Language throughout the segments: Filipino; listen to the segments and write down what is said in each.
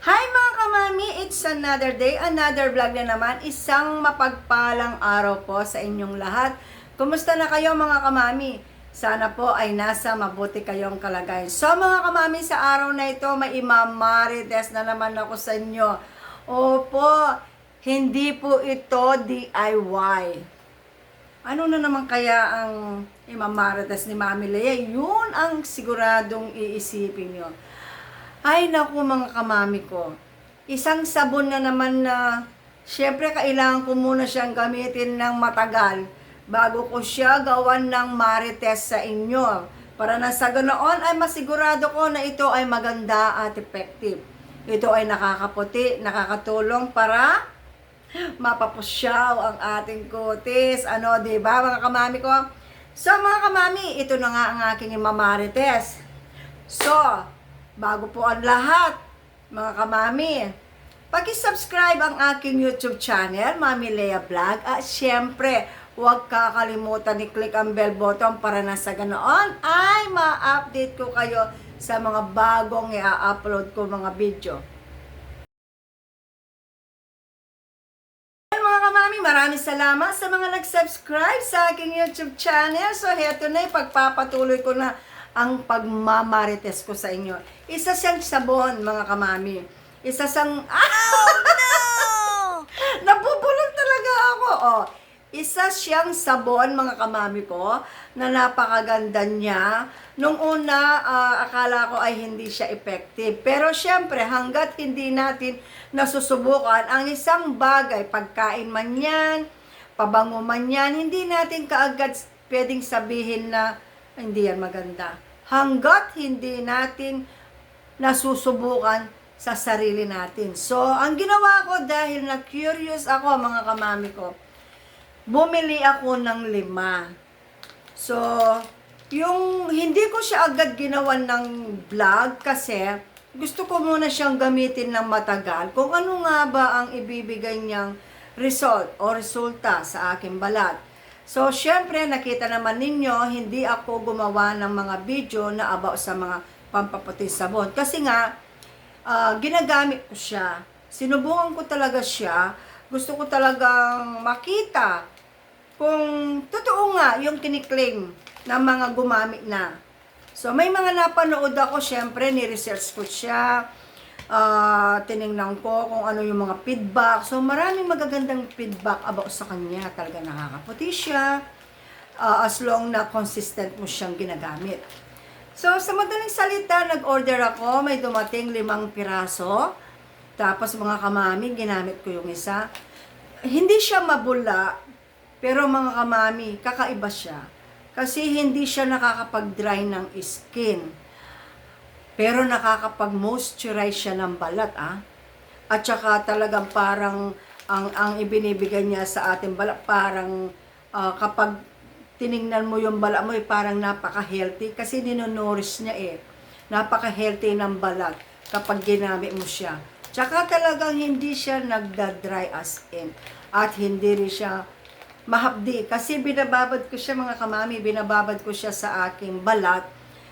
Hi mga kamami! It's another day, another vlog na naman. Isang mapagpalang araw po sa inyong lahat. Kumusta na kayo mga kamami? Sana po ay nasa mabuti kayong kalagayan. So mga kamami, sa araw na ito may imamarites na naman ako sa inyo. Opo, hindi po ito DIY. Ano na naman kaya ang imamarites ni Mami Lea? Yun ang siguradong iisipin nyo. Ay naku mga kamami ko, isang sabon na naman na syempre kailangan ko muna siyang gamitin ng matagal bago ko siya gawan ng marites sa inyo. Para na sa ganoon ay masigurado ko na ito ay maganda at effective. Ito ay nakakaputi, nakakatulong para mapapusyaw ang ating kutis. Ano, di ba mga kamami ko? So mga kamami, ito na nga ang aking imamarites. So, bago po ang lahat, mga kamami, paki-subscribe ang aking YouTube channel, Mami Lea Vlog. At syempre, huwag kakalimutan i-click ang bell button para na sa ganoon ay ma-update ko kayo sa mga bagong i-upload ko mga video. Mga kamami, maraming salamat sa mga nag-subscribe sa aking YouTube channel. So, heto na, ipagpapatuloy ko na ang pagmamarites ko sa inyo. Isa siyang sabon, mga kamami. Isa siyang... Oh, no! Nabubulol talaga ako. Oh, isa siyang sabon, mga kamami ko, na napakaganda niya. Nung una, akala ko ay hindi siya effective. Pero syempre, hanggat hindi natin nasusubukan, ang isang bagay, pagkain man yan, pabango man yan, hindi natin kaagad pwedeng sabihin na hindi yan maganda. Hanggat hindi natin nasusubukan sa sarili natin. So, ang ginawa ko dahil na-curious ako mga kamami ko, bumili ako ng 5. So, yung hindi ko siya agad ginawan ng vlog kasi gusto ko muna siyang gamitin ng matagal kung ano nga ba ang ibibigay niyang result o resulta sa aking balat. So, syempre, nakita naman ninyo, hindi ako gumawa ng mga video na about sa mga pampaputi sabon. Kasi nga, ginagamit ko siya. Sinubukan ko talaga siya. Gusto ko talagang makita kung totoo nga yung kiniklaim ng mga gumamit na. So, may mga napanood ako, syempre, ni-research ko siya. Tinignan ko kung ano yung mga feedback. So, maraming magagandang feedback about sa kanya. Talaga nakakaputi siya. As long na consistent mo siyang ginagamit. So, sa madaling salita, nag-order ako. May dumating 5 piraso. Tapos, mga kamami, ginamit ko yung isa. Hindi siya mabula. Pero, mga kamami, kakaiba siya. Kasi, hindi siya nakakapag-dry ng skin. Pero nakakapag-moisturize siya ng balat, At saka talagang parang ang ibinibigay niya sa ating balat, parang kapag tiningnan mo yung balat mo, parang napaka-healthy kasi ninonourish niya Napaka-healthy ng balat kapag ginamit mo siya. Tsaka talagang hindi siya nagda-dry as in. At hindi rin siya mahapdi. Kasi binababad ko siya mga kamami, binababad ko siya sa aking balat.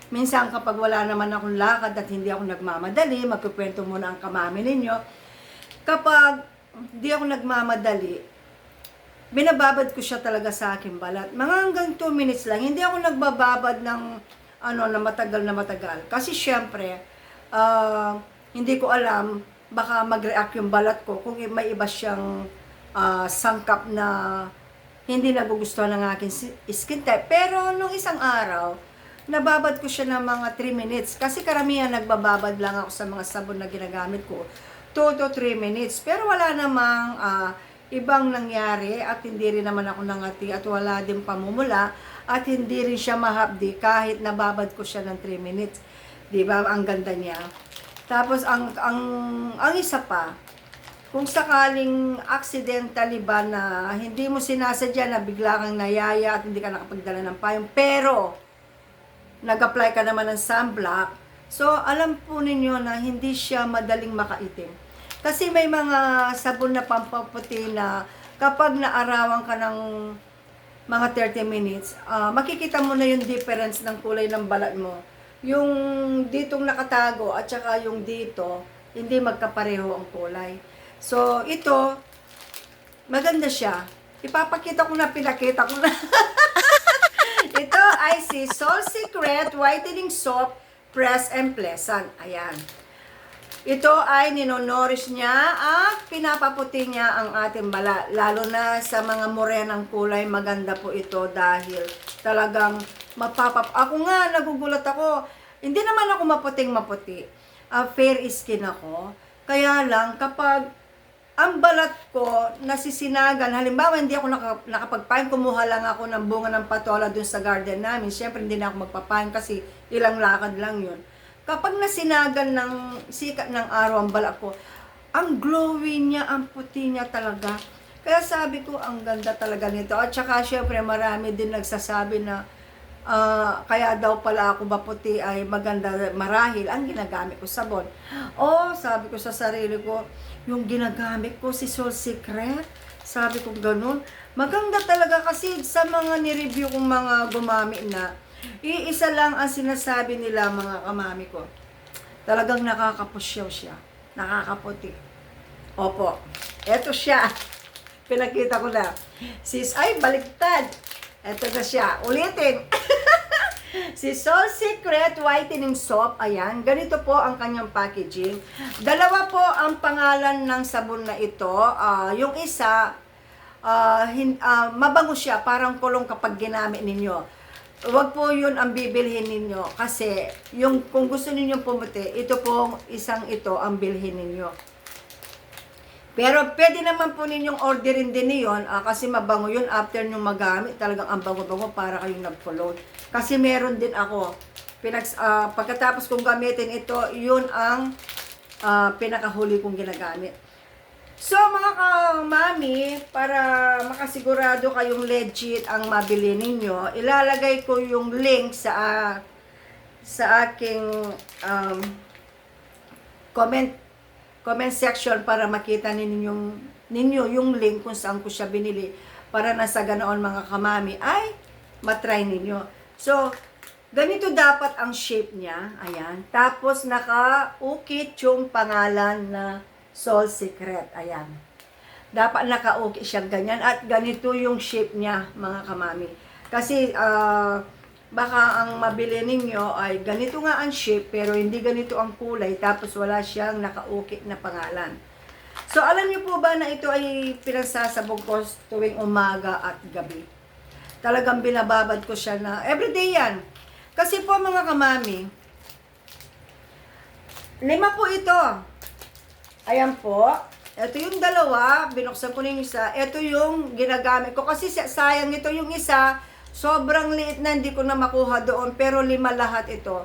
Minsan kapag wala naman akong lakad at hindi ako nagmamadali, magkukwento muna ang kamami ninyo. Kapag hindi ako nagmamadali, binababad ko siya talaga sa aking balat. Mga hanggang 2 minutes lang. Hindi ako nagbababad ng na matagal na matagal. Kasi syempre, hindi ko alam, baka mag-react yung balat ko kung may iba siyang sangkap na hindi nagugustuhan ng aking skin type. Pero nung isang araw, nababad ko siya ng mga 3 minutes. Kasi karamihan nagbababad lang ako sa mga sabon na ginagamit ko. 2 to 3 minutes. Pero wala namang ibang nangyari at hindi rin naman ako nangati at wala din pamumula at hindi rin siya mahapdi kahit nababad ko siya ng 3 minutes. Diba? Ang ganda niya. Tapos ang isa pa, kung sakaling accidentally ba na hindi mo sinasadya na bigla kang nayaya at hindi ka nakapagdala ng payong, pero nag-apply ka naman ng sunblock, so alam po ninyo na hindi siya madaling makaitim. Kasi may mga sabon na pampaputi na kapag naarawan ka ng mga 30 minutes, makikita mo na yung difference ng kulay ng balat mo. Yung ditong nakatago at saka yung dito, hindi magkapareho ang kulay. So, ito, maganda siya. Ipapakita ko na, pinakita ko na. Ito ay si Sol Secret Whitening Soap Press and Pleasant. Ayan. Ito ay ninonorish niya at pinapaputi niya ang ating balat. Lalo na sa mga morenang kulay, maganda po ito dahil talagang Ako nga, nagugulat ako. Hindi naman ako maputing-maputi. Fair skin ako. Kaya lang, kapag ang balat ko nasisinagan, halimbawa hindi ako nakapagpain, kumuha lang ako ng bunga ng patola dun sa garden namin. Siyempre hindi na ako magpapain kasi ilang lakad lang yun. Kapag nasinagan ng sikat ng araw ang balat ko, ang glowy niya, ang puti niya talaga. Kaya sabi ko, ang ganda talaga nito. At saka siyempre marami din nagsasabi na kaya daw pala ako maputi ay maganda marahil ang ginagamit ko sabon. Sabi ko sa sarili ko, yung ginagamit ko si Sol Secret, sabi ko ganun. Maganda talaga kasi sa mga nireview kong mga gumamit na, iisa lang ang sinasabi nila mga kamami ko. Talagang nakakapusyaw siya. Nakakaputi. Opo. Eto siya. Pinakita ko na. Sis, ay, baliktad. Eto na siya. Ulitin. Si Sol Secret Whitening Soap. Ayan. Ganito po ang kanyang packaging. Dalawa po ang pangalan ng sabon na ito. Yung isa, mabango siya. Parang kulong kapag ginamit ninyo. Huwag po yun ang bibilhin ninyo. Kasi, kung gusto ninyong pumuti, ito pong isang ito ang bilhin ninyo. Pero pwede naman po ninyong orderin din yun kasi mabango yun after nyo magamit. Talagang ang bango-bango para kayong nag-float. Kasi meron din ako. Pagkatapos kong gamitin ito, yun ang pinakahuli kong ginagamit. So mga kamami, para makasigurado kayong legit ang mabili ninyo, ilalagay ko yung link sa aking comment section para makita ninyo yung link kung saan ko siya binili para nasa ganoon mga kamami ay matry ninyo. So, ganito dapat ang shape niya. Ayan. Tapos naka-ukit yung pangalan na Sol Secret. Ayan. Dapat naka-ukit siya ganyan at ganito yung shape niya mga kamami. Kasi baka ang mabili ninyo ay ganito nga ang shape pero hindi ganito ang kulay tapos wala siyang naka-ukit na pangalan. So alam niyo po ba na ito ay pinagsasabog ko tuwing umaga at gabi. Talagang binababad ko siya na everyday yan. Kasi po mga kamami, 5 po ito. Ayan po. Ito yung dalawa, binuksan ko na yung isa. Ito yung ginagamit ko kasi sayang ito yung isa. Sobrang liit na, hindi ko na makuha doon. Pero 5 lahat ito.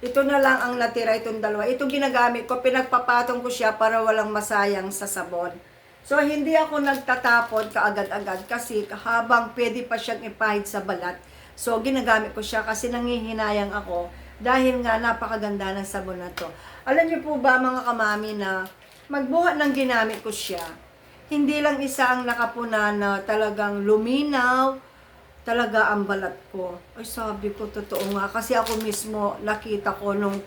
Ito na lang ang natira, itong dalawa. Itong ginagamit ko, pinagpapatong ko siya para walang masayang sa sabon. So, hindi ako nagtatapon kaagad-agad kasi habang pwede pa siyang ipahid sa balat. So, ginagamit ko siya kasi nangihinayang ako dahil nga napakaganda ng sabon na to. Alam niyo po ba mga kamami na magbuhat ng ginamit ko siya, hindi lang isa ang nakapunan na talagang luminaw, talaga ang balat ko. Ay sabi ko, totoo nga. Kasi ako mismo, nakita ko nung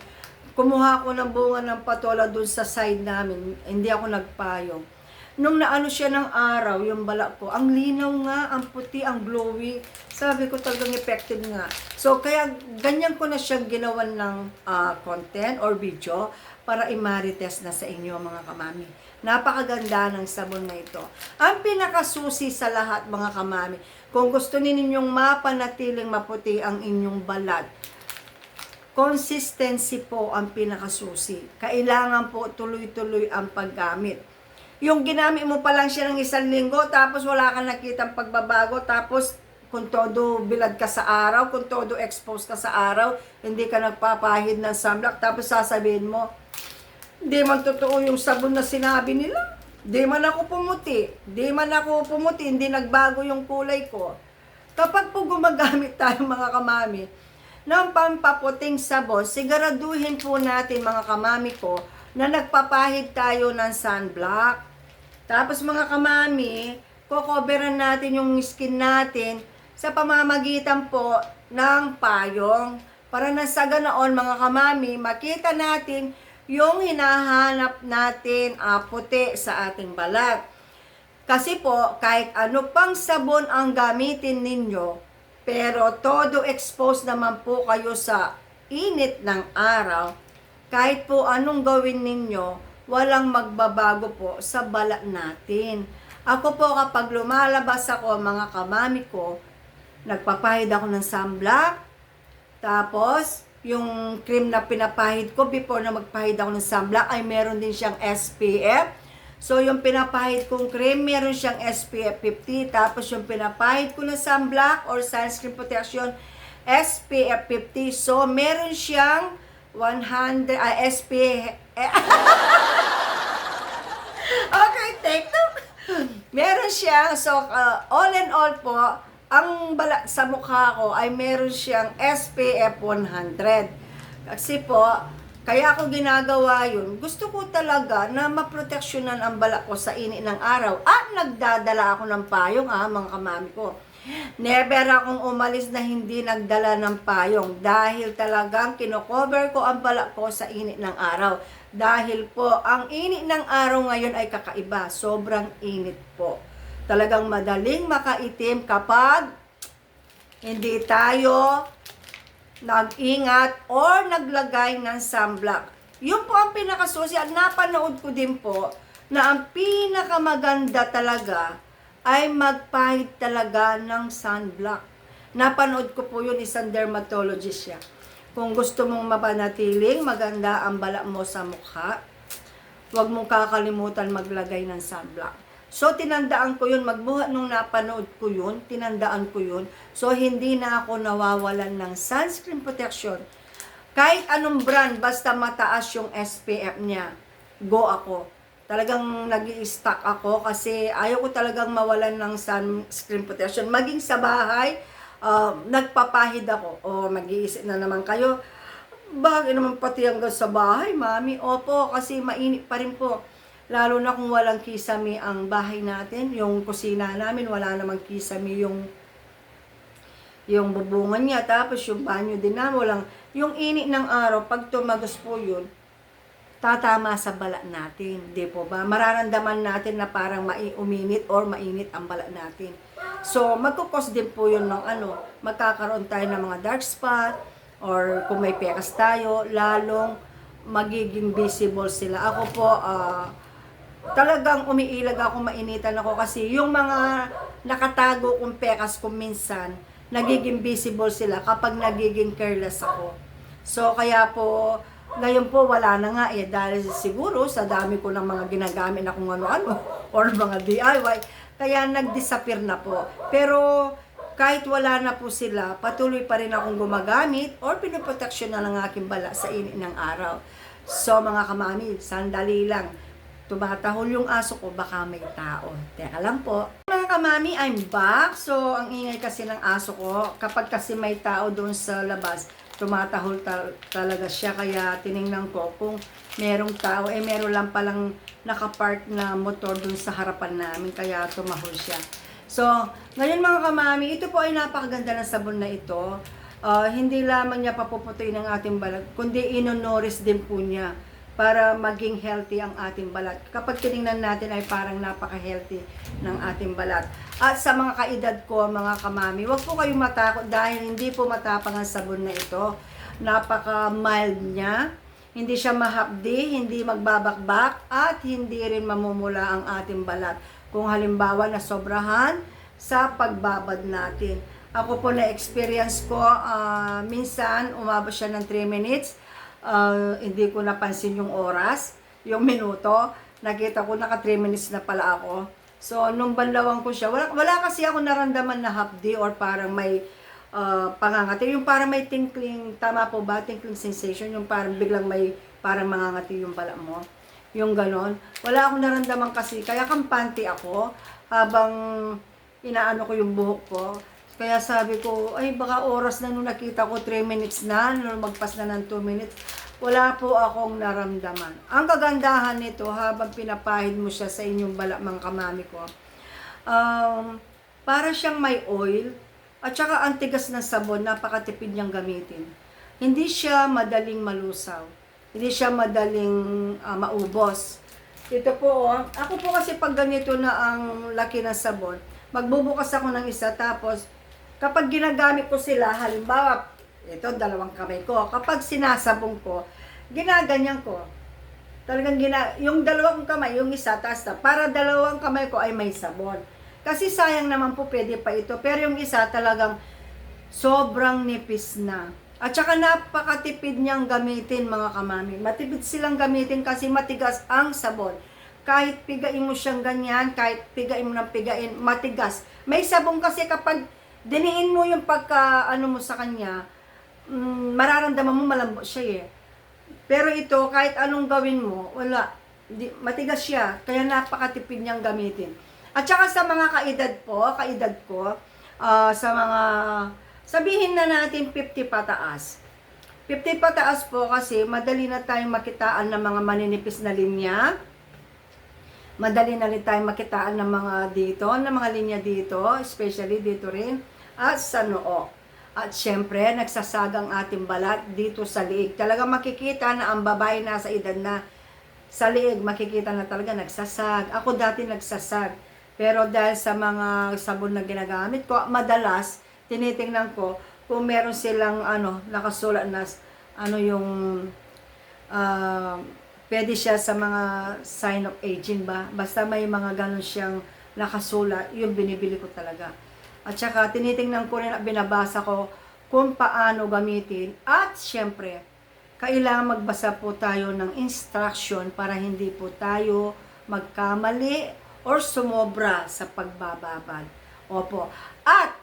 kumuha ko ng bunga ng patola dun sa side namin, hindi ako nagpayong. Nung naano siya ng araw, yung balat ko, ang linaw nga, ang puti, ang glowy. Sabi ko talagang effective nga. So, kaya ganyan ko na siyang ginawan ng content or video para i-marites na sa inyo mga kamami. Napakaganda ng sabon na ito. Ang pinakasusi sa lahat mga kamami, kung gusto ninyong mapanatiling maputi ang inyong balat, consistency po ang pinakasusi. Kailangan po tuloy-tuloy ang paggamit. Yung ginamit mo pa lang siya ng 1 linggo, tapos wala kang nakitang pagbabago, tapos kung todo bilad ka sa araw, kung todo exposed ka sa araw, hindi ka nagpapahid ng sunblock, tapos sasabihin mo, di man totoo yung sabon na sinabi nila. Di man ako pumuti. Hindi nagbago yung kulay ko. Kapag po gumagamit tayo mga kamami ng pampaputing sabon, siguraduhin po natin mga kamami ko na nagpapahid tayo ng sunblock. Tapos mga kamami, kokoberan natin yung skin natin sa pamamagitan po ng payong. Para na sa ganoon mga kamami, makita natin yung hinahanap natin puti sa ating balat. Kasi po, kahit ano pang sabon ang gamitin ninyo, pero todo exposed naman po kayo sa init ng araw, kahit po anong gawin ninyo, walang magbabago po sa balat natin. Ako po kapag lumalabas ako, mga kamami ko, nagpapahid ako ng sunblock, tapos yung cream na pinapahid ko before na magpahid ako ng sunblock ay meron din siyang SPF. So yung pinapahid kong cream, meron siyang SPF 50. Tapos yung pinapahid ko ng sunblock or sunscreen protection, SPF 50. So meron siyang 100 SPF. Okay, take two. Meron siya, so all in all po, ang balat sa mukha ko ay meron siyang SPF 100. Kasi po, kaya ako ginagawa yun, gusto ko talaga na maproteksyonan ang balat ko sa init ng araw. At nagdadala ako ng payong mga kamami ko. Never akong umalis na hindi nagdala ng payong dahil talagang kinocover ko ang balat ko sa init ng araw. Dahil po, ang init ng araw ngayon ay kakaiba. Sobrang init po. Talagang madaling makaitim kapag hindi tayo nag-ingat or naglagay ng sunblock. Yun po ang pinakasusi at napanood ko din po na ang pinakamaganda talaga ay magpahid talaga ng sunblock. Napanood ko po yun, isang dermatologist siya. Kung gusto mong mapanatiling maganda ang balat mo sa mukha, huwag mong kakalimutan maglagay ng sunblock. So, tinandaan ko yun, magbuhat nung napanood ko yun, tinandaan ko yun. So, hindi na ako nawawalan ng sunscreen protection. Kahit anong brand, basta mataas yung SPF niya, go ako. Talagang nag-i-stock ako kasi ayaw ko talagang mawalan ng sunscreen protection. Maging sa bahay, nagpapahid ako. O, mag-iisip na naman kayo, bakit naman pati hanggang sa bahay, mami? Opo, kasi mainit pa rin po. Lalo na kung walang kisame ang bahay natin, yung kusina namin, wala namang kisame yung bubungan niya. Tapos yung banyo din namin, walang, yung init ng araw, pag tumagos po yun, tatama sa balat natin, di po ba? Mararamdaman natin na parang uminit or mainit ang balat natin. So, magkukos din po yun ng magkakaroon tayo ng mga dark spot, or kung may pekas tayo, lalong magiging visible sila. Ako po, talagang umiilag ako, mainitan ako kasi yung mga nakatago kong pekas ko minsan, nagiging visible sila kapag nagiging careless ako. So, kaya po, ngayon po wala na nga dahil siguro sa dami ko ng mga ginagamit na kung ano-ano or mga DIY, kaya nag-disappear na po. Pero kahit wala na po sila, patuloy pa rin akong gumagamit or pinoproteksyon na lang aking bala sa init ng araw. So mga kamami, sandali lang. Tumatahol yung aso ko, baka may tao. Teka lang po. Mga kamami, I'm back. So ang ingay kasi ng aso ko, kapag kasi may tao doon sa labas, tumatahol talaga siya, kaya tiningnan ko kung merong tao, meron lang palang nakapark na motor dun sa harapan namin, kaya tumahol siya. So, ngayon mga kamami, ito po ay napakaganda ng sabon na ito. Hindi lamang niya papuputuin ang ating balat, kundi inonoris din po niya para maging healthy ang ating balat. Kapag tinignan natin ay parang napaka-healthy ng ating balat. At sa mga kaedad ko, mga kamami, huwag po kayong matakot dahil hindi po matapang ang sabon na ito. Napaka-mild niya, hindi siya mahapdi, hindi magbabakbak, at hindi rin mamumula ang ating balat. Kung halimbawa na sobrahan sa pagbabad natin. Ako po na-experience ko, minsan umabot siya ng 3 minutes, hindi ko napansin yung oras, yung minuto. Nakita ko naka 3 minutes na pala ako. So, nung banlawan ko siya, wala kasi ako naramdaman na hapdi or parang may pangangati. Yung parang may tinkling, tama po ba? Tinkling sensation, yung parang biglang may parang mangangati yung pala mo. Yung ganon. Wala akong naramdaman kasi, kaya kampante ako habang inaano ko yung buhok ko. Kaya sabi ko, ay baka oras na nung nakita ko 3 minutes na, nung magpas na ng 2 minutes, wala po akong naramdaman. Ang kagandahan nito, habang pinapahid mo siya sa inyong balat, mga kamami ko, para siyang may oil, at saka ang tigas ng sabon, napakatipid niyang gamitin. Hindi siya madaling malusaw. Hindi siya madaling maubos. Ito po, ako po kasi pag ganito na ang laki ng sabon, magbubukas ako ng isa, tapos kapag ginagamit ko sila, halimbawa, ito, dalawang kamay ko, kapag sinasabong ko, ginaganyan ko. Talagang yung dalawang kamay, yung isa, taas na, para dalawang kamay ko ay may sabon. Kasi sayang naman po, pwede pa ito. Pero yung isa talagang sobrang nipis na. At saka napakatipid niyang gamitin, mga kamami. Matipid silang gamitin kasi matigas ang sabon. Kahit pigain mo siyang ganyan, kahit pigain mo ng pigain, matigas. May sabon kasi kapag diniin mo yung mo sa kanya, mararamdaman mo malambot siya eh. Pero ito, kahit anong gawin mo, wala. Matigas siya, kaya napakatipid niyang gamitin. At saka sa mga kaedad ko, sa mga, sabihin na natin 50 pataas. 50 pataas po kasi madali na tayong makitaan ng mga maninipis na linya. Madali na rin tayong makitaan ng mga linya dito, especially dito rin, at sa noo. At syempre, nagsasagang ating balat dito sa liig. Talaga makikita na ang babae nasa edad na sa liig, makikita na talaga nagsasag. Ako dati nagsasag. Pero dahil sa mga sabon na ginagamit ko, madalas, tinitingnan ko kung meron silang nakasulat na pwede siya sa mga sign of aging ba. Basta may mga ganun siyang nakasulat, yung binibili ko talaga. At saka tinitingnan ko rin at binabasa ko kung paano gamitin. At syempre, kailangan magbasa po tayo ng instruction para hindi po tayo magkamali or sumobra sa pagbababad. Opo. At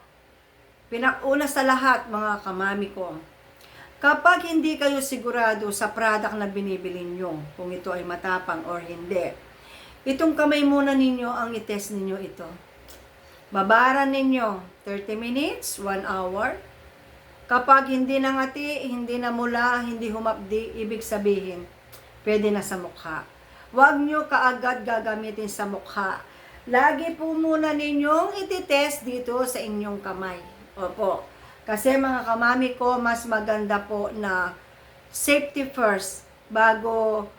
pinakauna sa lahat, mga kamami ko, kapag hindi kayo sigurado sa product na binibili nyo, kung ito ay matapang or hindi, itong kamay muna ninyo ang itest ninyo ito. Babaran ninyo 30 minutes, 1 hour. Kapag hindi nangati, hindi namula, hindi humapdi, ibig sabihin, pwede na sa mukha. Huwag nyo kaagad gagamitin sa mukha. Lagi po muna ninyong ititest dito sa inyong kamay. Opo. Kasi mga kamami ko, mas maganda po na safety first bago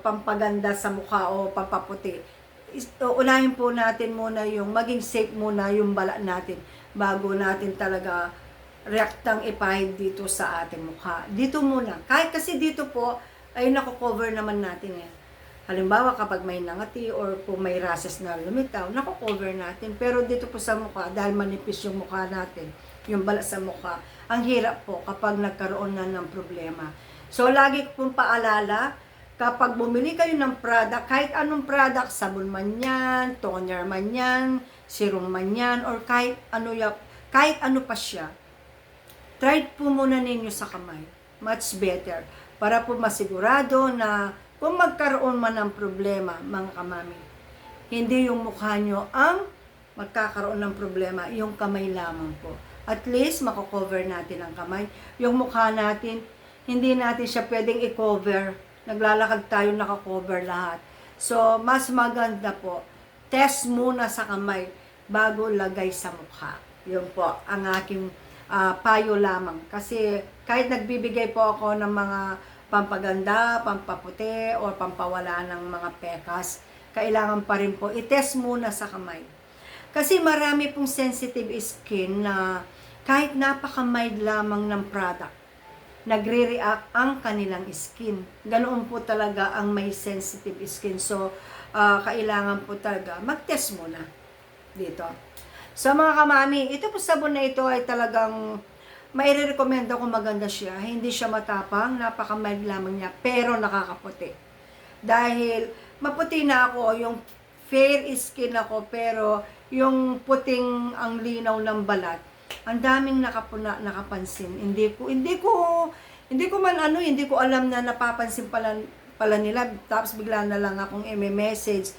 pampaganda sa mukha o pampaputi. Unahin po natin muna yung maging safe muna yung balat natin bago natin talaga reaktang ipahid dito sa ating mukha. Dito muna. Kahit kasi dito po ay nako-cover naman natin eh. Halimbawa kapag may nangati or kung may rashes na lumitaw, nako-cover natin. Pero dito po sa mukha, dahil manipis yung mukha natin, yung balat sa mukha, ang hirap po kapag nagkaroon na ng problema. So lagi pong paalala, kapag bumili kayo ng product, kahit anong product, sabon man yan, toner man yan, serum man yan, or kahit ano pa siya, try po muna ninyo sa kamay. Much better. Para po masigurado na kung magkaroon man ng problema, mga kamami, hindi yung mukha nyo ang magkakaroon ng problema, yung kamay lamang po. At least, mako-cover natin ang kamay. Yung mukha natin, hindi natin siya pwedeng i-cover. Naglalakad tayo, naka-cover lahat. So, mas maganda po, test muna sa kamay bago lagay sa mukha. Yun po, ang aking payo lamang. Kasi, kahit nagbibigay po ako ng mga pampaganda, pampaputi, o pampawala ng mga pekas, kailangan pa rin po i-test muna sa kamay. Kasi marami pong sensitive skin na kahit napaka-mild lamang ng product, nagre-react ang kanilang skin. Ganoon po talaga ang may sensitive skin. So, kailangan po talaga mag-test muna dito. So, mga kamami, ito po sabon na ito ay talagang maire-recommend ako, maganda siya. Hindi siya matapang, napaka-mild lamang niya, pero nakakaputi. Dahil maputi na ako, yung fair skin ako, pero yung puting ang linaw ng balat, ang daming nakapansin. Hindi ko alam na napapansin pala nila. Tapos bigla na lang akong message.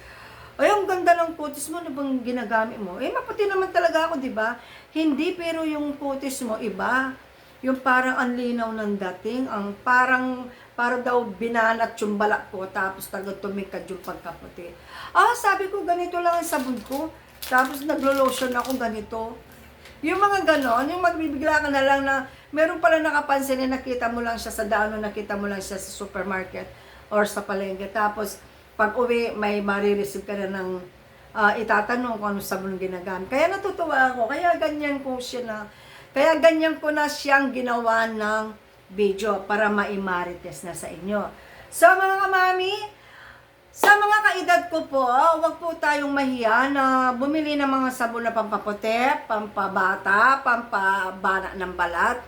Ay, ang ganda ng kutis mo, ano bang ginagamit mo? Eh, maputi naman talaga ako, di ba? Hindi, pero yung kutis mo, iba. Yung parang ang linaw ng dating, ang parang daw binanat yung balat ko, tapos tagad tumikad yung pagkaputi. Sabi ko, ganito lang ang sabon ko. Tapos naglo-lotion ako ganito. Yung mga ganon, yung magbibigla ka na lang na meron pala nakapansin na nakita mo lang siya sa daan o nakita mo lang siya sa supermarket or sa palengke. Tapos, pag uwi, may marireceive ka na ng itatanong kung ano sabon ginagamit. Kaya natutuwa ako. Kaya ganyan ko na siyang ginawa ng video para maimarites na sa inyo. So, mga kamami, sa mga kaedad ko po, huwag po tayong mahiya na bumili ng mga sabon na pampaputi, pampabata, pampabana ng balat.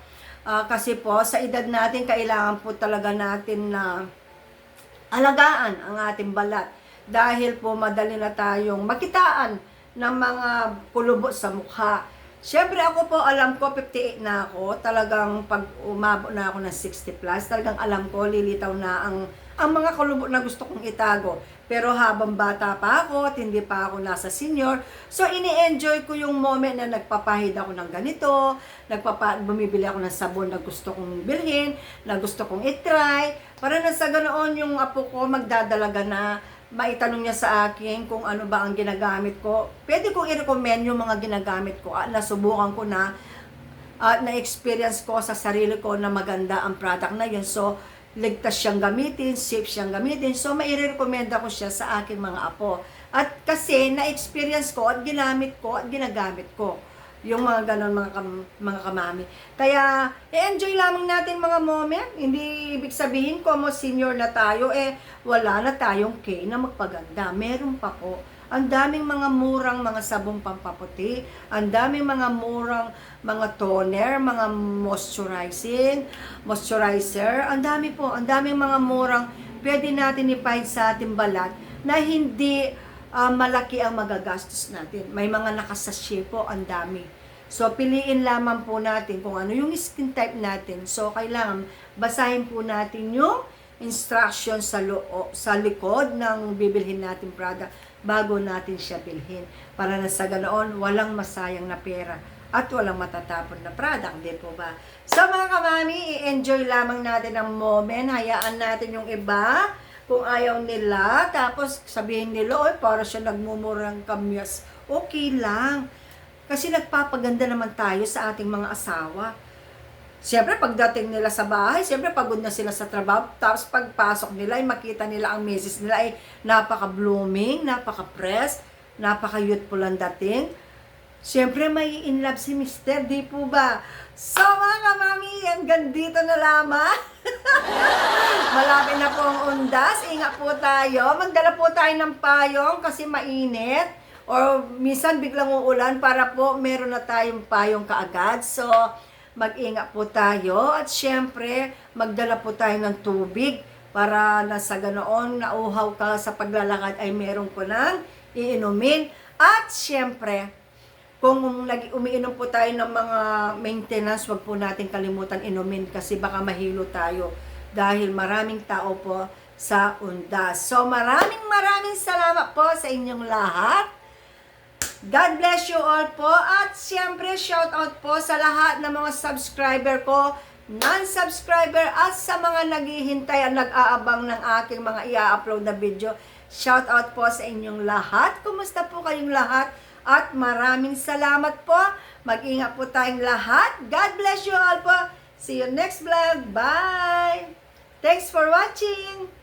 Kasi po, sa edad natin, kailangan po talaga natin na alagaan ang ating balat. Dahil po, madali na tayong makitaan ng mga kulubo sa mukha. Siyempre, ako po, alam ko, 58 na ako. Talagang pag umabot na ako ng 60 plus, talagang alam ko, lilitaw na ang mga kulubo na gusto kong itago. Pero habang bata pa ako at hindi pa ako nasa senior, so ini-enjoy ko yung moment na nagpapahid ako ng ganito, bumibili ako ng sabon na gusto kong bilhin, na gusto kong itry, para na sa ganoon yung apo ko magdadalaga na maitanong niya sa akin kung ano ba ang ginagamit ko. Pwede kong i-recommend yung mga ginagamit ko at nasubukan ko na at na-experience ko sa sarili ko na maganda ang product na yun. So, ligtas siyang gamitin, safe siyang gamitin. So, mai-recommend ko siya sa aking mga apo. At kasi, na-experience ko at ginamit ko at ginagamit ko. Yung mga ganon, mga kamami. Kaya, enjoy lamang natin mga moment. Hindi ibig sabihin ko mo senior na tayo, wala na tayong K na magpaganda. Meron pa po. Ang daming mga murang mga sabong pampaputi, ang daming mga murang mga toner, mga moisturizer, ang dami po, ang daming mga murang pwede natin i-find sa ating balat na hindi malaki ang magagastos natin. May mga nakasasye po, ang dami. So, piliin lamang po natin kung ano yung skin type natin. So, kailangan basahin po natin yung instruction sa likod ng bibilhin natin product bago natin siya bilhin. Para na sa ganoon, walang masayang na pera at walang matatapon na product, di po ba? So mga kamami, i-enjoy lamang natin ang moment. Hayaan natin yung iba kung ayaw nila. Tapos sabihin nila, oy, para siya nagmumurang kamyas. Okay lang. Kasi nagpapaganda naman tayo sa ating mga asawa. Siyempre, pagdating nila sa bahay, siyempre, pagod na sila sa trabaho. Tapos, pagpasok nila, ay makita nila ang misis nila ay napaka-blooming, napaka-press, napaka-youthful ang dating. Siyempre, may in love si Mister, di po ba? So, mga kamami, hanggang dito na lamang. Malapit na po ang undas. Ingat po tayo. Magdala po tayo ng payong kasi mainit. Or minsan biglang uulan para po meron na tayong payong kaagad. So, mag-ingat po tayo at syempre magdala po tayo ng tubig para na sa ganoon nauhaw ka sa paglalakad ay meron ko nang iinumin. At syempre kung umiinom po tayo ng mga maintenance, wag po natin kalimutan inumin kasi baka mahilo tayo dahil maraming tao po sa undas. So maraming salamat po sa inyong lahat. God bless you all po. At siyempre, shout out po sa lahat ng mga subscriber ko, non-subscriber, at sa mga naghihintay at nag-aabang ng aking mga i-upload na video. Shout out po sa inyong lahat. Kumusta po kayong lahat? At maraming salamat po. Mag-ingat po tayong lahat. God bless you all po. See you next vlog. Bye! Thanks for watching!